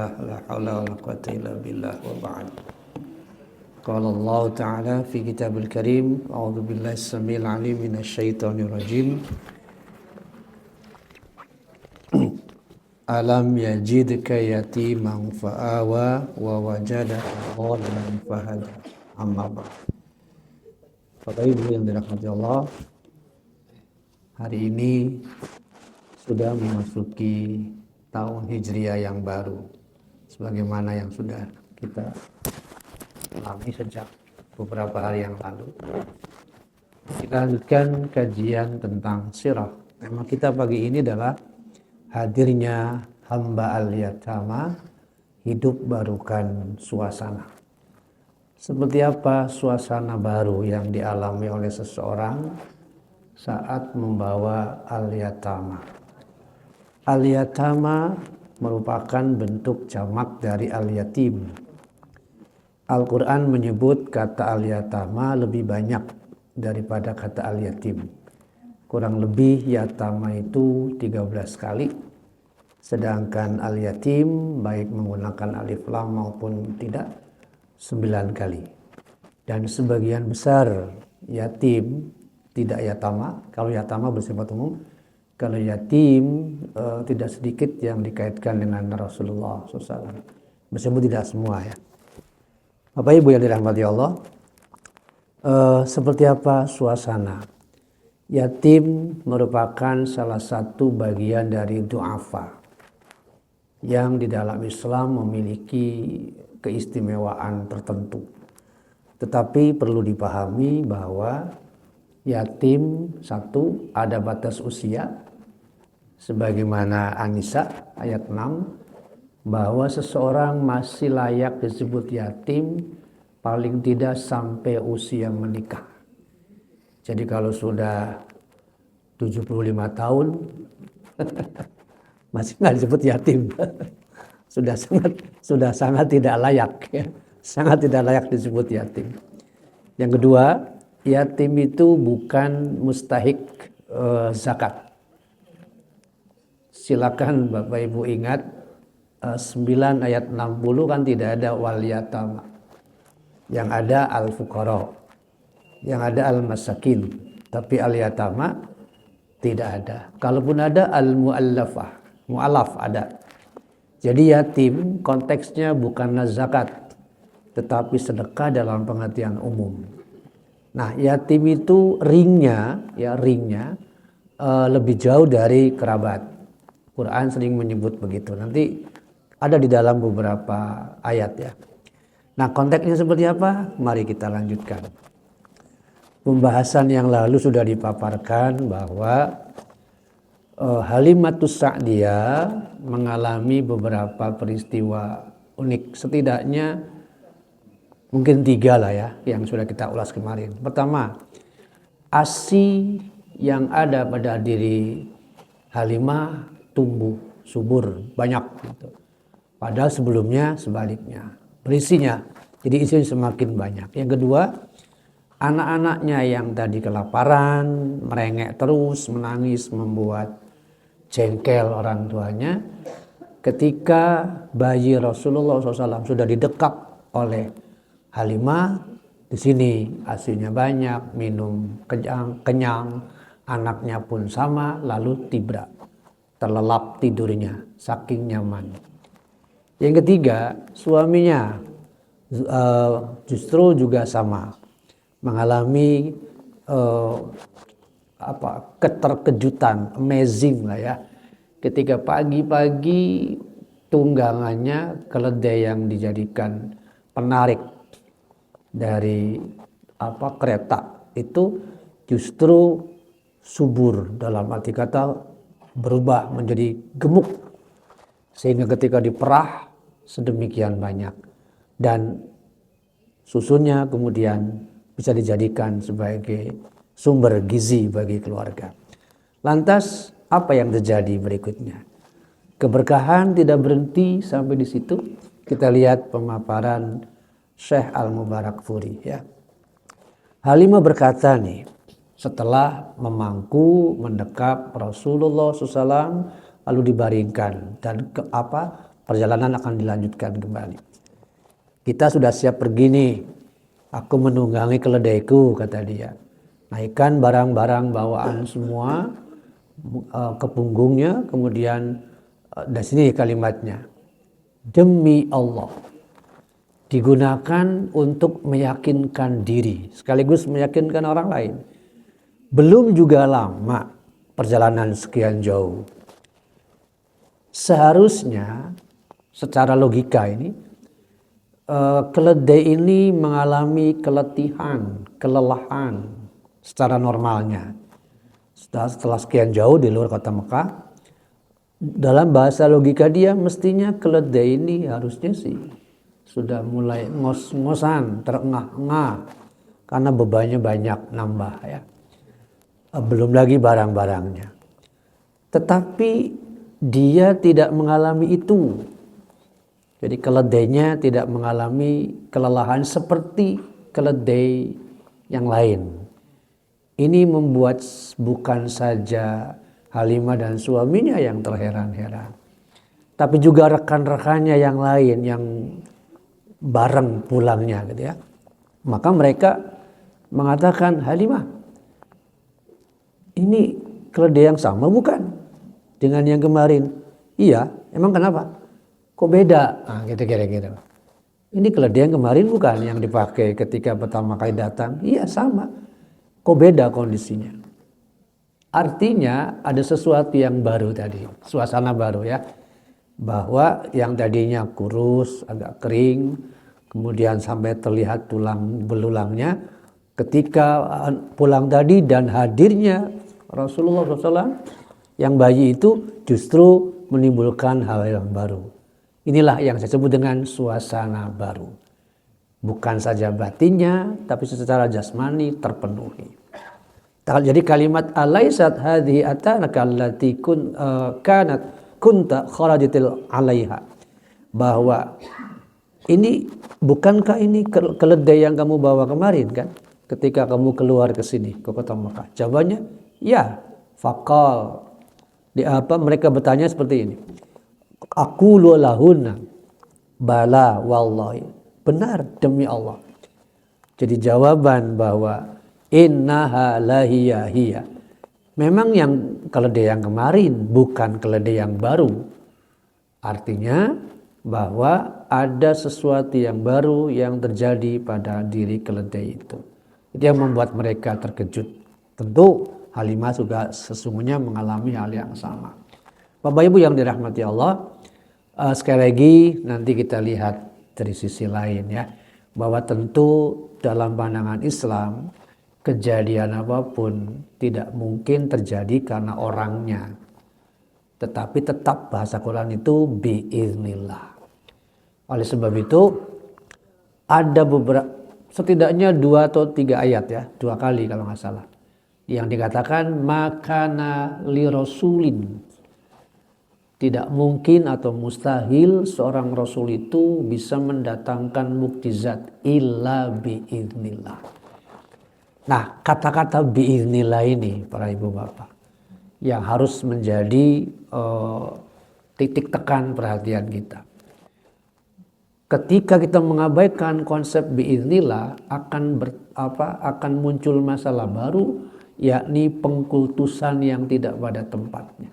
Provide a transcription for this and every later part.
Bismillah, la haula wa la quwwata illa billah wa ba'd. Qala Allah Ta'ala fi Kitabil Karim, a'udzu billahi as-sami'il 'alim minasyaitonir rajim. Alam yajidka yatiman fa'awa wa wajadaka dhaliman fahada. Amma ba'd. Bapak Ibu yang dirahmati Allah, hari ini sudah memasuki tahun Hijriah yang baru, sebagaimana yang sudah kita alami sejak beberapa hari yang lalu. Kita lanjutkan kajian tentang sirah. Tema kita pagi ini adalah hadirnya hamba al-yatama, hidup barukan suasana. Seperti apa suasana baru yang dialami oleh seseorang saat membawa al-yatama? Al-yatama merupakan bentuk jamak dari al-yatim. Al-Quran menyebut kata al-yatama lebih banyak daripada kata al-yatim. Kurang lebih yatama itu 13 kali. Sedangkan al-yatim baik menggunakan alif lam maupun tidak 9 kali. Dan sebagian besar yatim tidak yatama. Kalau yatama bersifat umum. Kalau yatim tidak sedikit yang dikaitkan dengan Rasulullah SAW. Meskipun tidak semua ya. Bapak Ibu yang dirahmati Allah, seperti apa suasana? Yatim merupakan salah satu bagian dari du'afa yang di dalam Islam memiliki keistimewaan tertentu. Tetapi perlu dipahami bahwa yatim satu ada batas usia, sebagaimana An-Nisa ayat 6, bahwa seseorang masih layak disebut yatim paling tidak sampai usia menikah. Jadi kalau sudah 75 tahun masih nggak disebut yatim. sudah sangat tidak layak ya. Sangat tidak layak disebut yatim. Yang kedua, yatim itu bukan mustahik zakat. Silakan Bapak Ibu ingat 9 ayat 60 kan tidak ada wal yatama. Yang ada al-fuqara. Yang ada al-masakin. Tapi al-yatama tidak ada. Kalaupun ada al-mu'allafah. Mu'allaf ada. Jadi yatim konteksnya bukanlah zakat. Tetapi sedekah dalam pengertian umum. Nah, yatim itu ringnya lebih jauh dari kerabat. Quran sering menyebut begitu. Nanti ada di dalam beberapa ayat ya. Nah, konteksnya seperti apa? Mari kita lanjutkan. Pembahasan yang lalu sudah dipaparkan bahwa Halimatus Sa'diyah mengalami beberapa peristiwa unik. Setidaknya mungkin 3 lah ya yang sudah kita ulas kemarin. Pertama, ASI yang ada pada diri Halimah tumbuh subur banyak gitu. Padahal sebelumnya sebaliknya, berisinya jadi isinya semakin banyak. Yang kedua, anak-anaknya yang tadi kelaparan, merengek terus, menangis, membuat jengkel orang tuanya. Ketika bayi Rasulullah SAW sudah didekap oleh Halimah, di sini asinya banyak, minum kenyang, anaknya pun sama, lalu tibra, terlelap tidurnya, saking nyaman. Yang ketiga, suaminya justru juga sama, mengalami keterkejutan, amazing lah ya. Ketika pagi-pagi tunggangannya keledai yang dijadikan penarik dari kereta itu justru subur, dalam arti kata berubah menjadi gemuk, sehingga ketika diperah sedemikian banyak dan susunya kemudian bisa dijadikan sebagai sumber gizi bagi keluarga. Lantas apa yang terjadi berikutnya? Keberkahan tidak berhenti sampai di situ. Kita lihat pemaparan Syekh Al-Mubarakfuri ya. Halimah berkata nih, setelah memangku mendekap Rasulullah SAW lalu dibaringkan dan perjalanan akan dilanjutkan kembali. Kita sudah siap pergi nih, aku menunggangi keledaiku, kata dia. Naikkan barang-barang bawaan semua ke punggungnya, kemudian dari sini kalimatnya, demi Allah. Digunakan untuk meyakinkan diri, sekaligus meyakinkan orang lain. Belum juga lama perjalanan sekian jauh. Seharusnya secara logika ini, keledai ini mengalami keletihan, kelelahan secara normalnya. Setelah sekian jauh di luar kota Mekah, dalam bahasa logika dia mestinya keledai ini harusnya sih sudah mulai ngos-ngosan, terengah-engah karena bebannya banyak nambah ya. Belum lagi barang-barangnya. Tetapi dia tidak mengalami itu. Jadi keledainya tidak mengalami kelelahan seperti keledai yang lain. Ini membuat bukan saja Halimah dan suaminya yang terheran-heran, tapi juga rekan-rekannya yang lain yang bareng pulangnya gitu ya. Maka mereka mengatakan, Halimah, ini keledai yang sama bukan dengan yang kemarin? Iya, emang kenapa? Kok beda? Nah, gitu kira-kira. Ini keledai yang kemarin bukan yang dipakai ketika pertama kali datang? Iya, sama. Kok beda kondisinya? Artinya ada sesuatu yang baru tadi, suasana baru ya. Bahwa yang tadinya kurus, agak kering, kemudian sampai terlihat tulang belulangnya, ketika pulang tadi dan hadirnya Rasulullah SAW, yang bayi itu justru menimbulkan hal yang baru. Inilah yang saya sebut dengan suasana baru. Bukan saja batinnya, tapi secara jasmani terpenuhi. Jadi kalimat alaisat hadhihi atanaka allati kanat kunta kharajatil alaiha, bahwa ini bukankah ini keledai yang kamu bawa kemarin kan ketika kamu keluar ke sini ke kota Mekah? Jawabannya ya. Faqal, mereka bertanya seperti ini, aku lahunna bala wallahi, benar demi Allah. Jadi jawaban bahwa innaha lahiyah, memang yang keledai yang kemarin bukan keledai yang baru. Artinya bahwa ada sesuatu yang baru yang terjadi pada diri keledai itu. Itu yang membuat mereka terkejut. Tentu Halimah juga sesungguhnya mengalami hal yang sama. Bapak Ibu yang dirahmati Allah, sekali lagi nanti kita lihat dari sisi lain ya, bahwa tentu dalam pandangan Islam kejadian apapun tidak mungkin terjadi karena orangnya, tetapi tetap bahasa Quran itu biiznillah. Oleh sebab itu ada beberapa, setidaknya 2 atau 3 ayat ya, 2 kali kalau nggak salah, yang dikatakan makana li rasulin, tidak mungkin atau mustahil seorang rasul itu bisa mendatangkan mukjizat illa biiznillah. Nah, kata-kata biiznillah ini para ibu bapak yang harus menjadi titik tekan perhatian kita. Ketika kita mengabaikan konsep biiznillah, akan muncul masalah baru, yakni pengkultusan yang tidak pada tempatnya.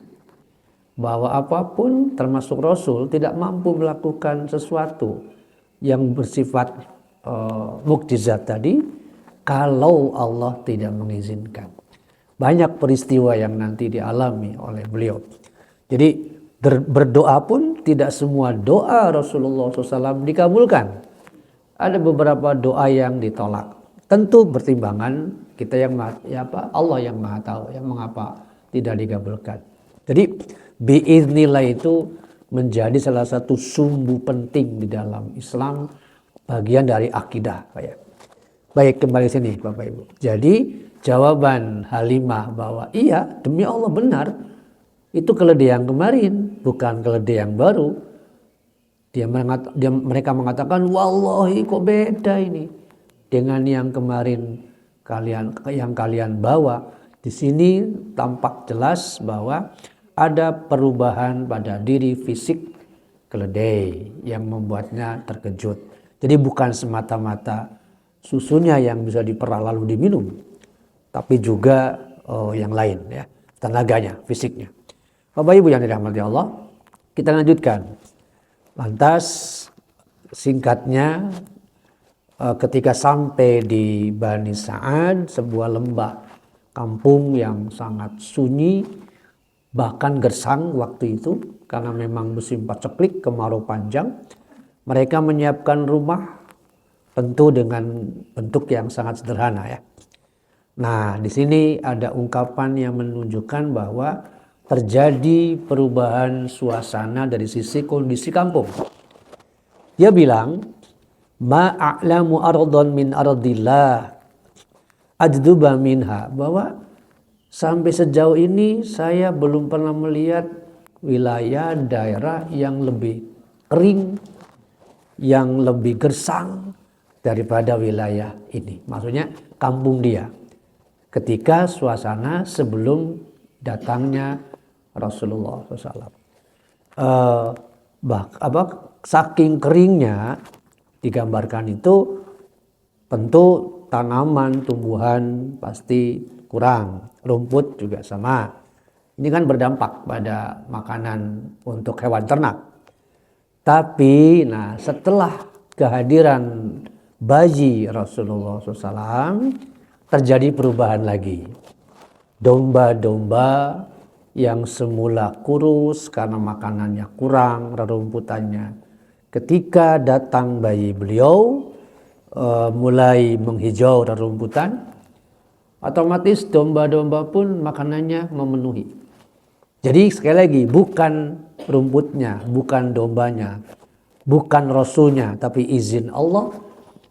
Bahwa apapun termasuk Rasul tidak mampu melakukan sesuatu yang bersifat mukjizat tadi kalau Allah tidak mengizinkan. Banyak peristiwa yang nanti dialami oleh beliau. Jadi berdoa pun tidak semua doa Rasulullah SAW dikabulkan. Ada beberapa doa yang ditolak. Tentu pertimbangan kita yang Allah yang Maha tahu yang mengapa tidak dikabulkan. Jadi biiznillah itu menjadi salah satu sumbu penting di dalam Islam, bagian dari akidah kayak. Baik, kembali sini Bapak Ibu. Jadi jawaban Halimah bahwa iya demi Allah benar, itu keledai yang kemarin bukan keledai yang baru. Mereka mengatakan wallahi kok beda ini dengan yang kemarin kalian bawa. Di sini tampak jelas bahwa ada perubahan pada diri fisik keledai yang membuatnya terkejut. Jadi bukan semata-mata susunya yang bisa diperah lalu diminum, tapi juga yang lain ya, tenaganya, fisiknya. Bapak Ibu yang dirahmati Allah, kita lanjutkan. Lantas singkatnya, ketika sampai di Bani Sa'ad, sebuah lembah kampung yang sangat sunyi, bahkan gersang waktu itu karena memang musim paceklik, kemarau panjang, mereka menyiapkan rumah tentu dengan bentuk yang sangat sederhana ya. Nah, di sini ada ungkapan yang menunjukkan bahwa terjadi perubahan suasana dari sisi kondisi kampung. Dia bilang, ma'a'lamu ardhan min ardillah ajduba minha, bahwa sampai sejauh ini saya belum pernah melihat wilayah daerah yang lebih kering, yang lebih gersang daripada wilayah ini. Maksudnya kampung dia ketika suasana sebelum datangnya Rasulullah SAW. Saking keringnya digambarkan itu, tentu tanaman, tumbuhan pasti kurang, rumput juga sama. Ini kan berdampak pada makanan untuk hewan ternak. Tapi setelah kehadiran bayi Rasulullah SAW, terjadi perubahan lagi. Domba-domba yang semula kurus karena makanannya kurang, rerumputannya, ketika datang bayi beliau mulai menghijau rerumputan, otomatis domba-domba pun makanannya memenuhi. Jadi sekali lagi, bukan rumputnya, bukan dombanya, bukan rasulnya, tapi izin Allah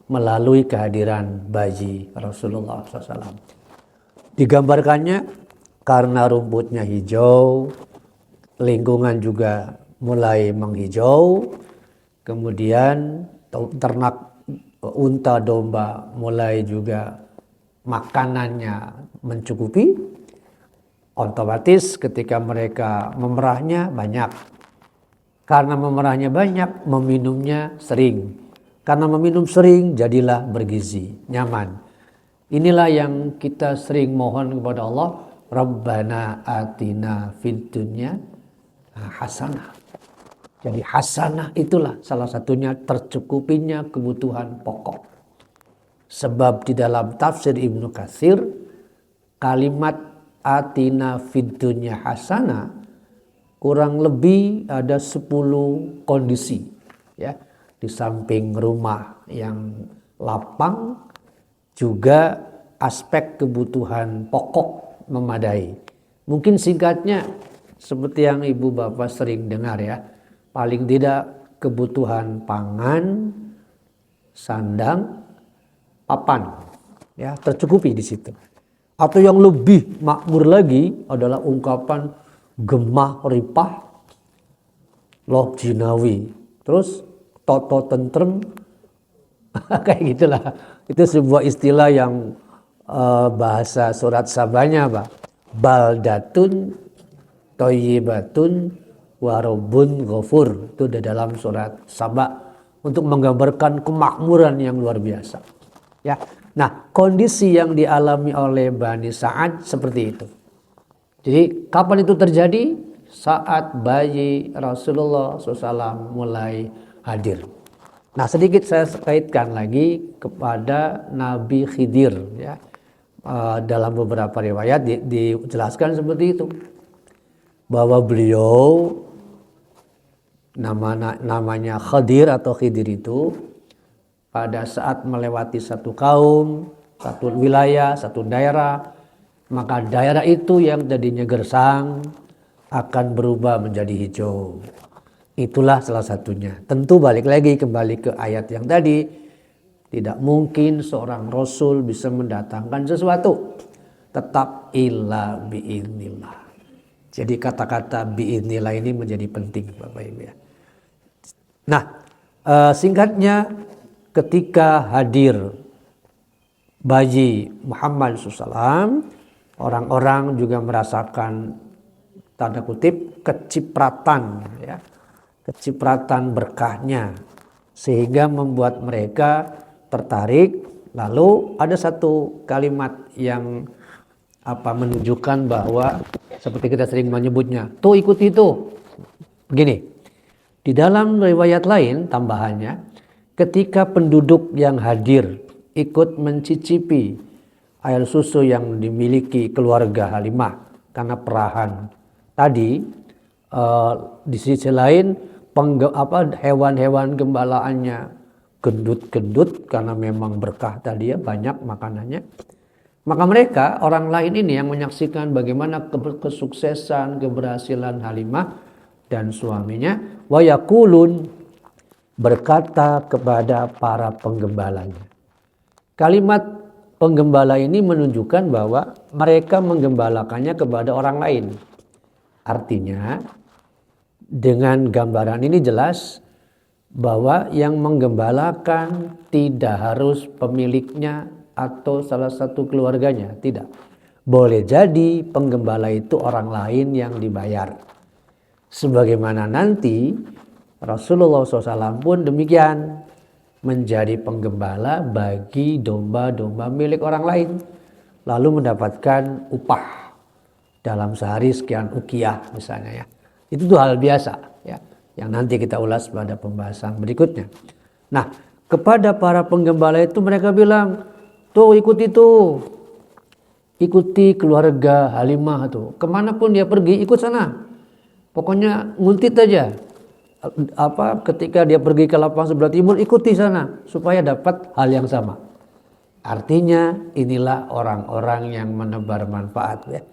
melalui kehadiran bayi Rasulullah SAW. Digambarkannya karena rumputnya hijau, lingkungan juga mulai menghijau, kemudian ternak unta domba mulai juga makanannya mencukupi. Otomatis ketika mereka memerahnya banyak. Karena memerahnya banyak, meminumnya sering. Karena meminum sering, jadilah bergizi, nyaman. Inilah yang kita sering mohon kepada Allah, Rabbana atina fid dunya hasanah. Jadi hasanah itulah salah satunya tercukupinya kebutuhan pokok. Sebab di dalam tafsir Ibnu Katsir, kalimat atina fid dunya hasanah kurang lebih ada 10 kondisi ya. Di samping rumah yang lapang, juga aspek kebutuhan pokok memadai. Mungkin singkatnya seperti yang ibu bapak sering dengar ya, paling tidak kebutuhan pangan, sandang, papan ya, tercukupi di situ. Atau yang lebih makmur lagi adalah ungkapan gemah ripah, loh jinawi, terus toto tentrem, kayak gitulah. Itu sebuah istilah yang bahasa surat Sabanya, Pak. Baldatun thayyibatun warobun ghafur. Itu di dalam surat Saba untuk menggambarkan kemakmuran yang luar biasa. Ya. Nah, kondisi yang dialami oleh Bani Sa'ad seperti itu. Jadi kapan itu terjadi? Saat bayi Rasulullah SAW mulai hadir. Nah, sedikit saya kaitkan lagi kepada Nabi Khidir. Ya. Dalam beberapa riwayat dijelaskan seperti itu. Bahwa beliau namanya Khidir atau Khidir itu, pada saat melewati satu kaum, satu wilayah, satu daerah, maka daerah itu yang tadinya gersang akan berubah menjadi hijau. Itulah salah satunya. Tentu balik lagi kembali ke ayat yang tadi, tidak mungkin seorang rasul bisa mendatangkan sesuatu tetap illa biiznillah. Jadi kata-kata biiznillah ini menjadi penting Bapak Ibu ya. Nah, singkatnya, ketika hadir bayi Muhammad SAW, orang-orang juga merasakan tanda kutip kecipratan ya, kecipratan berkahnya sehingga membuat mereka tertarik. Lalu ada satu kalimat yang menunjukkan bahwa seperti kita sering menyebutnya, tuh ikuti itu. Begini, di dalam riwayat lain tambahannya, ketika penduduk yang hadir ikut mencicipi air susu yang dimiliki keluarga Halimah karena perahan tadi, di sisi lain hewan-hewan gembalaannya gendut-gendut karena memang berkah tadi ya, banyak makanannya. Maka mereka, orang lain ini yang menyaksikan bagaimana kesuksesan, keberhasilan Halimah dan suaminya, wa yaqulun, berkata kepada para penggembalanya. Kalimat penggembala ini menunjukkan bahwa mereka menggembalakannya kepada orang lain. Artinya, dengan gambaran ini jelas bahwa yang menggembalakan tidak harus pemiliknya atau salah satu keluarganya, tidak. Boleh jadi penggembala itu orang lain yang dibayar. Sebagaimana nanti Rasulullah SAW pun demikian, menjadi penggembala bagi domba-domba milik orang lain, lalu mendapatkan upah dalam sehari sekian ukiah misalnya ya. Itu tuh hal biasa ya, yang nanti kita ulas pada pembahasan berikutnya. Nah, kepada para penggembala itu mereka bilang, tuh ikuti keluarga Halimah tuh, kemanapun dia pergi ikut sana, pokoknya nguntit aja. Ketika dia pergi ke lapangan sebelah timur, ikuti sana supaya dapat hal yang sama. Artinya inilah orang-orang yang menebar manfaat ya.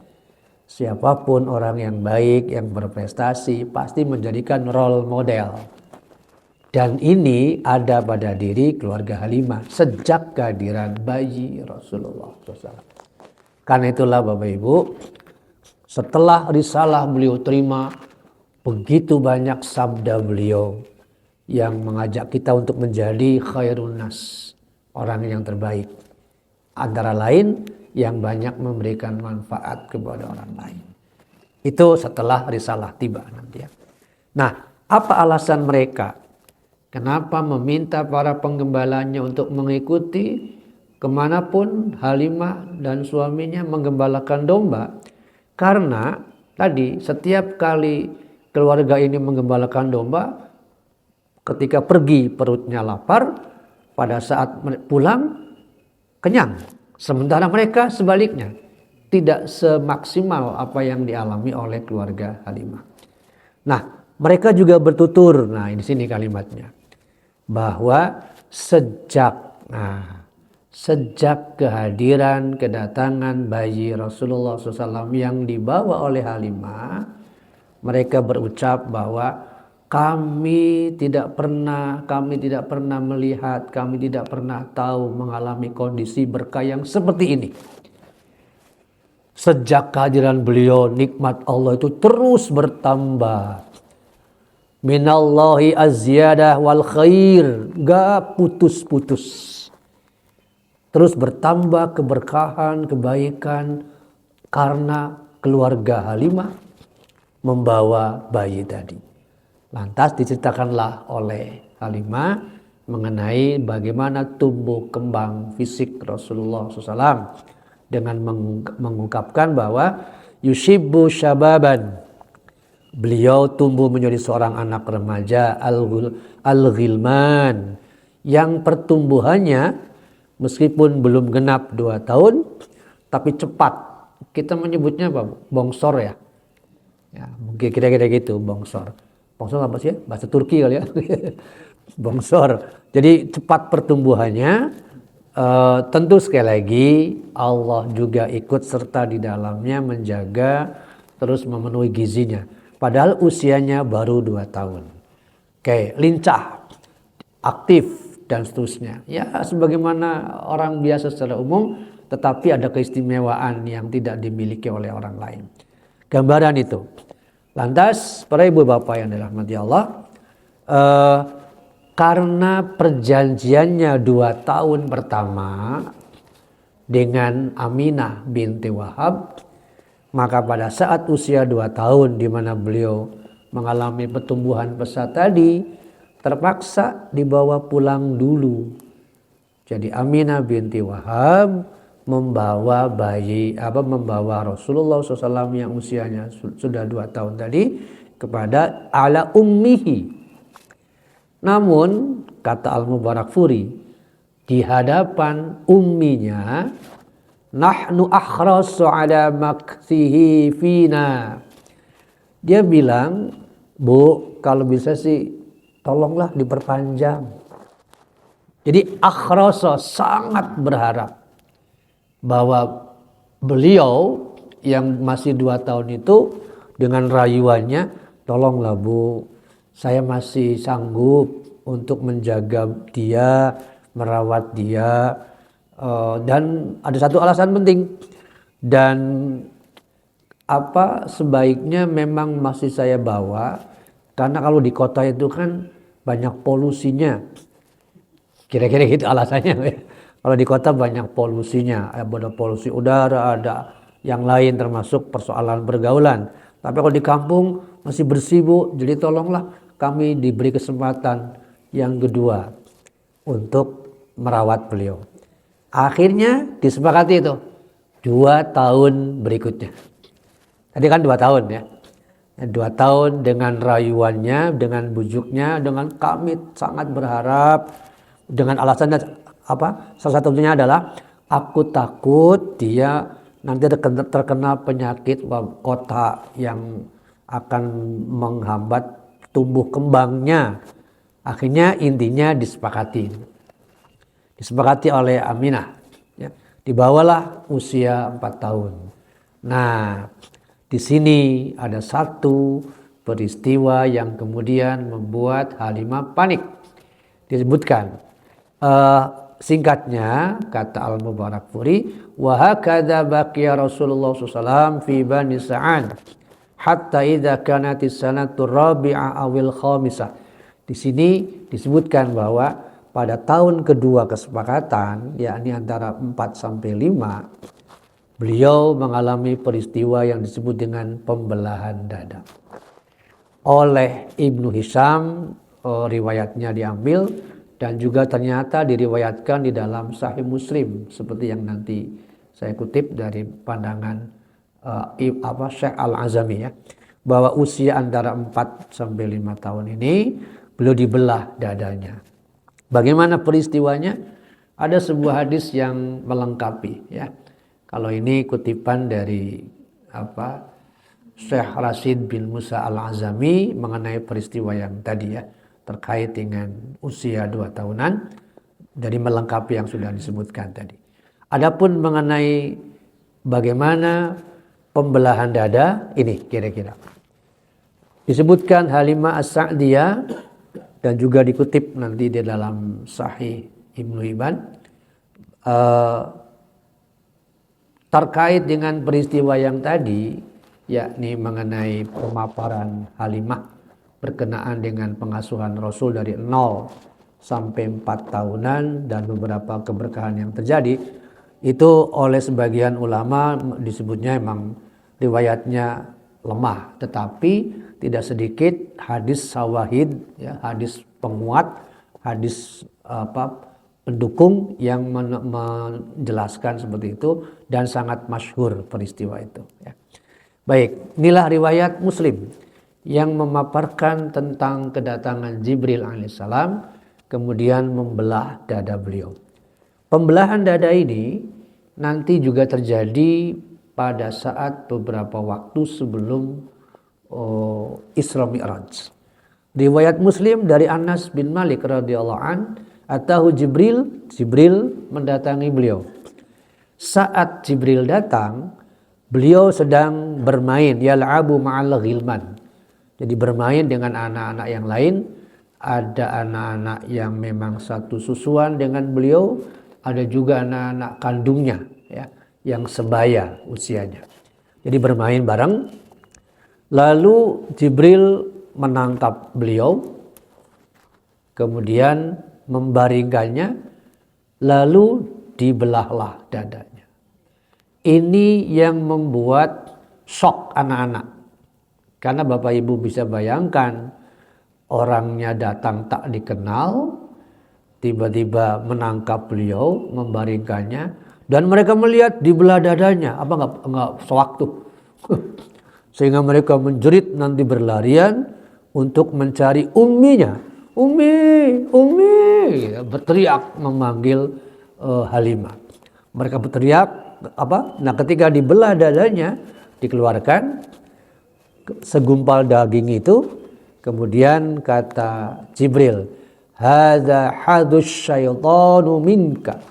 Siapapun orang yang baik, yang berprestasi pasti menjadikan role model. Dan ini ada pada diri keluarga Halimah sejak kehadiran bayi Rasulullah SAW. Karena itulah Bapak Ibu, setelah risalah beliau terima, begitu banyak sabda beliau yang mengajak kita untuk menjadi khairun nas, orang yang terbaik. Antara lain yang banyak memberikan manfaat kepada orang lain. Itu setelah risalah tiba nanti ya. Nah, apa alasan mereka? Kenapa meminta para penggembalanya untuk mengikuti kemanapun Halimah dan suaminya menggembalakan domba? Karena tadi setiap kali keluarga ini menggembalakan domba, ketika pergi perutnya lapar, pada saat pulang kenyang. Sementara mereka sebaliknya, tidak semaksimal apa yang dialami oleh keluarga Halimah. Nah, mereka juga bertutur, nah di sini kalimatnya, bahwa sejak kehadiran kedatangan bayi Rasulullah SAW yang dibawa oleh Halimah, mereka berucap bahwa kami tidak pernah melihat, kami tidak pernah tahu mengalami kondisi berkah yang seperti ini. Sejak kehadiran beliau, nikmat Allah itu terus bertambah. Minallahi azyadah wal khair, gak putus-putus. Terus bertambah keberkahan, kebaikan karena keluarga Halimah membawa bayi tadi. Lantas diceritakanlah oleh Halimah mengenai bagaimana tumbuh kembang fisik Rasulullah SAW dengan mengungkapkan bahwa yushibbu syababan, beliau tumbuh menjadi seorang anak remaja al-ghilman yang pertumbuhannya meskipun belum genap 2 tahun tapi cepat. Kita menyebutnya apa? Bongsor ya. Ya, mungkin kira-kira gitu, bongsor. Bongsor apa sih ya? Bahasa Turki kali ya. Bongsor. Jadi cepat pertumbuhannya. Tentu sekali lagi Allah juga ikut serta di dalamnya menjaga terus memenuhi gizinya. Padahal usianya baru 2 tahun. Oke, lincah, aktif dan seterusnya. Ya sebagaimana orang biasa secara umum, tetapi ada keistimewaan yang tidak dimiliki oleh orang lain. Gambaran itu. Lantas para ibu bapak yang dirahmati Allah, karena perjanjiannya 2 tahun pertama dengan Aminah binti Wahab, maka pada saat usia 2 tahun di mana beliau mengalami pertumbuhan pesat tadi, terpaksa dibawa pulang dulu. Jadi Aminah binti Wahab membawa Rasulullah SAW yang usianya sudah 2 tahun tadi kepada ala ummihi. Namun kata Al-Mubarakfuri, di hadapan umminya, nahnu akhrasu ala makthihi fina. Dia bilang, Bu, kalau bisa sih tolonglah diperpanjang. Jadi akhrasa, sangat berharap bahwa beliau yang masih 2 tahun itu dengan rayuannya, tolonglah Bu, saya masih sanggup untuk menjaga dia, merawat dia, dan ada satu alasan penting, dan sebaiknya memang masih saya bawa, karena kalau di kota itu kan banyak polusinya. Kira-kira gitu alasannya. Kalau di kota banyak polusinya, ada polusi udara, ada yang lain termasuk persoalan pergaulan. Tapi kalau di kampung masih bersih Bu, jadi tolonglah kami diberi kesempatan yang kedua untuk merawat beliau. Akhirnya disepakati itu 2 tahun berikutnya. Tadi kan 2 tahun ya. 2 tahun dengan rayuannya, dengan bujuknya, dengan kami sangat berharap, dengan alasannya salah satunya adalah aku takut dia nanti terkena penyakit kota yang akan menghambat tumbuh kembangnya. Akhirnya intinya disepakati oleh Aminah, ya. Dibawalah usia 4 tahun. Nah, di sini ada satu peristiwa yang kemudian membuat Halimah panik. Disebutkan, singkatnya kata Al-Mubarakfuri, wa hakadha baqiya Rasulullah SAW fi Bani Sa'ad hatta idza kanatis sanatur rabi'ah awil khamisah. Di sini disebutkan bahwa pada tahun kedua kesepakatan, yakni antara 4 sampai 5, beliau mengalami peristiwa yang disebut dengan pembelahan dada. Oleh Ibnu Hisham, riwayatnya diambil, dan juga ternyata diriwayatkan di dalam Sahih Muslim, seperti yang nanti saya kutip dari pandangan Syekh Al-Azami, ya, bahwa usia antara 4 sampai 5 tahun ini beliau dibelah dadanya. Bagaimana peristiwanya? Ada sebuah hadis yang melengkapi, ya. Kalau ini kutipan dari Syekh Rashid bin Musa Al-Azami mengenai peristiwa yang tadi, ya, terkait dengan usia 2 tahunan, dari melengkapi yang sudah disebutkan tadi. Adapun mengenai bagaimana pembelahan dada, ini kira-kira disebutkan Halimah As-Sa'diyah dan juga dikutip nanti di dalam Sahih Ibnu Hibban, terkait dengan peristiwa yang tadi, yakni mengenai pemaparan Halimah berkenaan dengan pengasuhan Rasul dari 0 sampai 4 tahunan dan beberapa keberkahan yang terjadi, itu oleh sebagian ulama disebutnya memang riwayatnya lemah, tetapi tidak sedikit hadis sawahid, ya, hadis penguat, hadis pendukung yang menjelaskan seperti itu, dan sangat masyhur peristiwa itu, ya. Baik, inilah riwayat Muslim yang memaparkan tentang kedatangan Jibril alaihissalam kemudian membelah dada beliau. Pembelahan dada ini nanti juga terjadi pada saat beberapa waktu sebelum Isra Mi'raj. Riwayat Muslim dari Anas bin Malik radhiyallahu an, atahu Jibril mendatangi beliau. Saat Jibril datang, beliau sedang bermain, yal'abu ma'al ghilman. Jadi bermain dengan anak-anak yang lain. Ada anak-anak yang memang satu susuan dengan beliau, ada juga anak-anak kandungnya, ya, yang sebaya usianya. Jadi bermain bareng. Lalu Jibril menangkap beliau, kemudian membaringkannya, lalu dibelahlah dadanya. Ini yang membuat shock anak-anak, Karena Bapak Ibu bisa bayangkan, orangnya datang tak dikenal, tiba-tiba menangkap beliau, membaringkannya, dan mereka melihat di belah dadanya, apa enggak sewaktu. Sehingga mereka menjerit nanti berlarian untuk mencari umminya. Ummi, berteriak memanggil Halimah. Mereka berteriak apa? Nah, ketika dibelah dadanya, dikeluarkan segumpal daging itu, kemudian kata Jibril, hadza hadus syaitanu minka.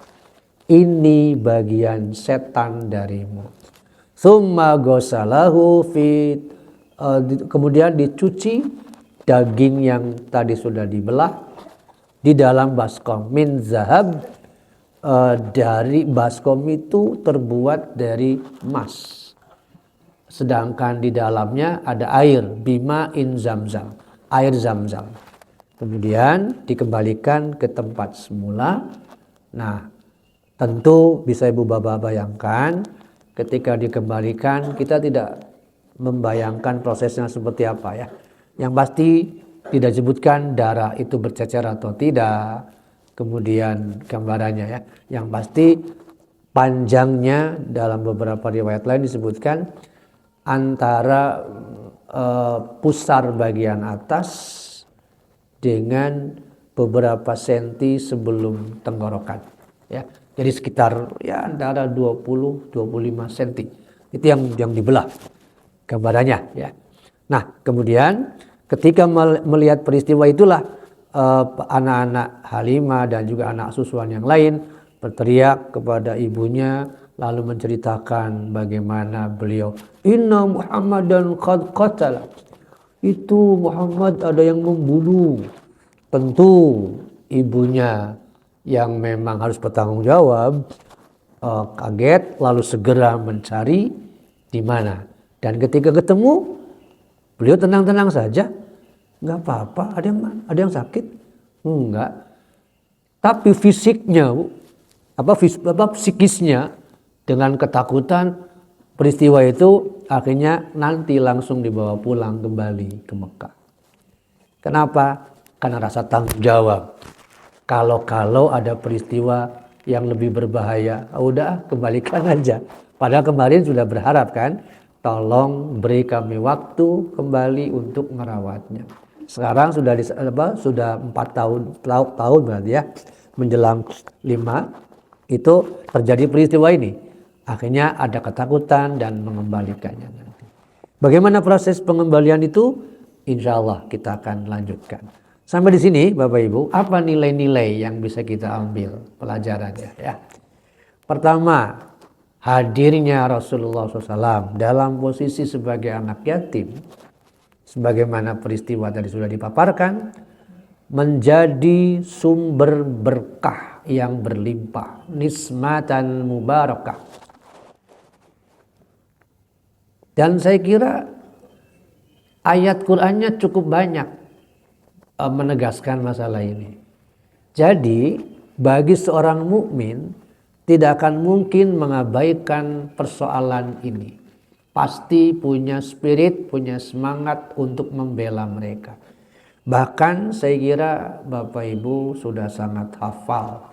Ini bagian setan darimu. Tsumma ghasalahu fi kemudian dicuci daging yang tadi sudah dibelah di dalam baskom min zahab, dari baskom itu terbuat dari emas. Sedangkan di dalamnya ada air, bima in zamzam, air zamzam. Kemudian dikembalikan ke tempat semula. Nah, tentu bisa Ibu Bapak bayangkan, ketika dikembalikan kita tidak membayangkan prosesnya seperti apa ya. Yang pasti tidak disebutkan darah itu bercecer atau tidak. Kemudian gambarannya ya. Yang pasti panjangnya dalam beberapa riwayat lain disebutkan antara pusar bagian atas dengan beberapa senti sebelum tenggorokan ya. Jadi sekitar ya antara 20-25 senti. Itu yang dibelah gambarannya ya. Nah, kemudian ketika melihat peristiwa itulah anak-anak Halimah dan juga anak susuan yang lain berteriak kepada ibunya, lalu menceritakan bagaimana beliau, inna Muhammadan qad qatala, itu Muhammad ada yang membunuh. Tentu ibunya yang memang harus bertanggung jawab kaget, lalu segera mencari di mana. Dan ketika ketemu, beliau tenang-tenang saja, nggak apa-apa. Ada yang sakit? Enggak. Tapi fisiknya, psikisnya dengan ketakutan, peristiwa itu akhirnya nanti langsung dibawa pulang kembali ke Mekah. Kenapa? Karena rasa tanggung jawab. Kalau ada peristiwa yang lebih berbahaya, udah kembalikan aja. Padahal kemarin sudah berharap kan, tolong beri kami waktu kembali untuk merawatnya. Sekarang sudah 4 tahun berarti ya, menjelang 5 itu terjadi peristiwa ini. Akhirnya ada ketakutan dan mengembalikannya nanti. Bagaimana proses pengembalian itu? Insya Allah kita akan lanjutkan. Sampai di sini Bapak Ibu, apa nilai-nilai yang bisa kita ambil pelajarannya ya? Pertama, hadirnya Rasulullah SAW dalam posisi sebagai anak yatim, sebagaimana peristiwa tadi sudah dipaparkan, menjadi sumber berkah yang berlimpah, nismatan mubarakah. Dan saya kira ayat Qur'annya cukup banyak menegaskan masalah ini. Jadi bagi seorang mukmin tidak akan mungkin mengabaikan persoalan ini. Pasti punya spirit, punya semangat untuk membela mereka. Bahkan saya kira Bapak Ibu sudah sangat hafal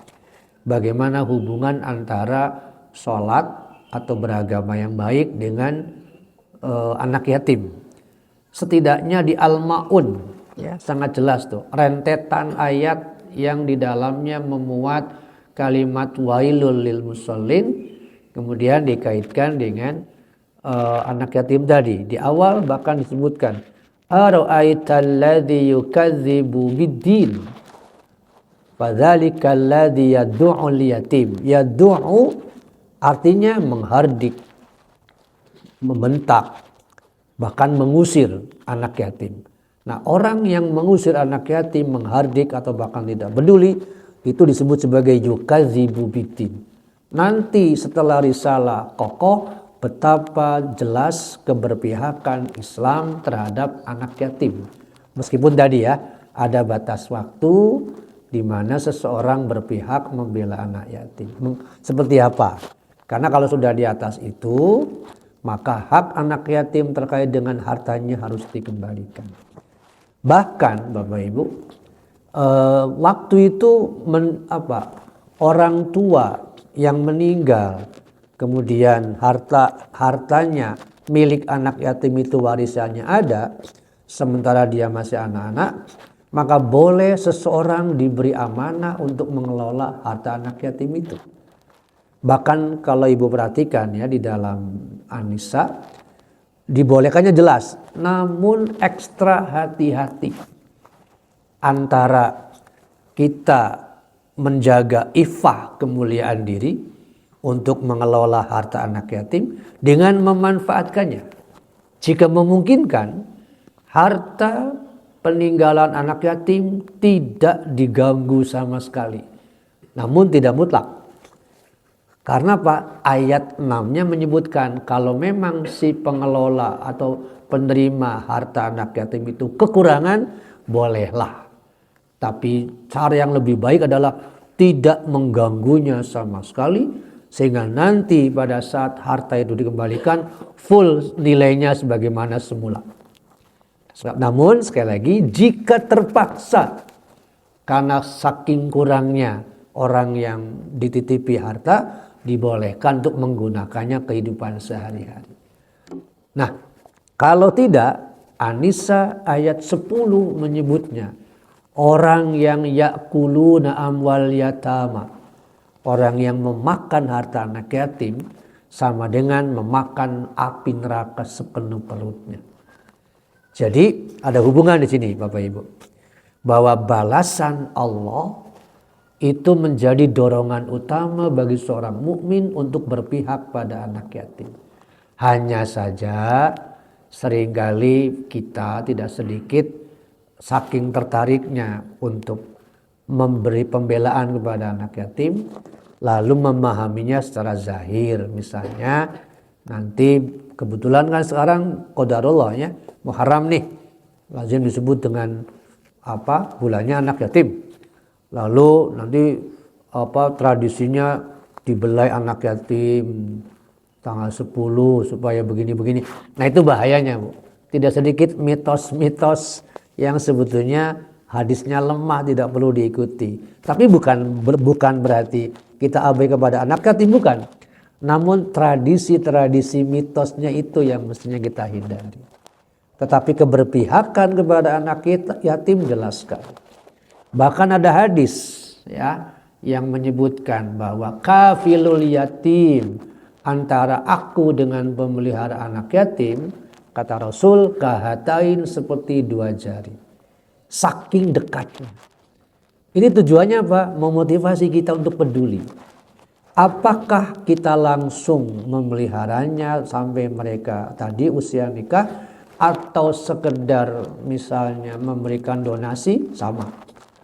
bagaimana hubungan antara sholat atau beragama yang baik dengan anak yatim. Setidaknya di Al-Ma'un ya, sangat jelas tuh rentetan ayat yang di dalamnya memuat kalimat wailul lil musallin, kemudian dikaitkan dengan anak yatim tadi. Di awal bahkan disebutkan ara'aital ladzi yukadzibu biddin fadzalikal ladzi yad'ul yatim. Yad'u artinya menghardik, membentak, bahkan mengusir anak yatim. Nah, orang yang mengusir anak yatim, menghardik atau bahkan tidak peduli, itu disebut sebagai yukadzibu biddin. Nanti setelah risalah kokoh, betapa jelas keberpihakan Islam terhadap anak yatim. Meskipun tadi ya, ada batas waktu di mana seseorang berpihak membela anak yatim. Seperti apa? Karena kalau sudah di atas itu, maka hak anak yatim terkait dengan hartanya harus dikembalikan. Bahkan Bapak Ibu, waktu itu orang tua yang meninggal, kemudian hartanya milik anak yatim itu warisannya ada, sementara dia masih anak-anak, maka boleh seseorang diberi amanah untuk mengelola harta anak yatim itu. Bahkan kalau ibu perhatikan ya di dalam An-Nisa, dibolehkannya jelas, namun ekstra hati-hati antara kita menjaga iffah kemuliaan diri untuk mengelola harta anak yatim dengan memanfaatkannya. Jika memungkinkan, harta peninggalan anak yatim tidak diganggu sama sekali. Namun tidak mutlak. Karena apa? Ayat 6-nya menyebutkan kalau memang si pengelola atau penerima harta anak yatim itu kekurangan, bolehlah. Tapi cara yang lebih baik adalah tidak mengganggunya sama sekali, sehingga nanti pada saat harta itu dikembalikan full nilainya sebagaimana semula. Namun sekali lagi, jika terpaksa karena saking kurangnya orang yang dititipi harta, dibolehkan untuk menggunakannya kehidupan sehari-hari. Nah, kalau tidak, An-Nisa ayat 10 menyebutnya orang yang yakuluna amwal yatama, orang yang memakan harta anak yatim sama dengan memakan api neraka sepenuh perutnya. Jadi ada hubungan di sini Bapak Ibu, bahwa balasan Allah itu menjadi dorongan utama bagi seorang mukmin untuk berpihak pada anak yatim. Hanya saja seringkali kita tidak sedikit saking tertariknya untuk memberi pembelaan kepada anak yatim, lalu memahaminya secara zahir. Misalnya nanti kebetulan kan sekarang qadarullah ya, Muharram nih, lazim disebut dengan bulannya anak yatim. Lalu nanti tradisinya dibelai anak yatim tanggal 10 supaya begini-begini. Nah itu bahayanya Bu. Tidak sedikit mitos-mitos yang sebetulnya hadisnya lemah, tidak perlu diikuti. Tapi bukan berarti kita abai kepada anak yatim, bukan. Namun tradisi-tradisi mitosnya itu yang mestinya kita hindari. Tetapi keberpihakan kepada anak yatim jelaskan. Bahkan ada hadis ya yang menyebutkan bahwa kafilul yatim, antara aku dengan pemelihara anak yatim, kata Rasul, kahatain seperti dua jari. Saking dekatnya. Ini tujuannya apa? Memotivasi kita untuk peduli. Apakah kita langsung memeliharanya sampai mereka tadi usia nikah, atau sekedar misalnya memberikan donasi? Sama.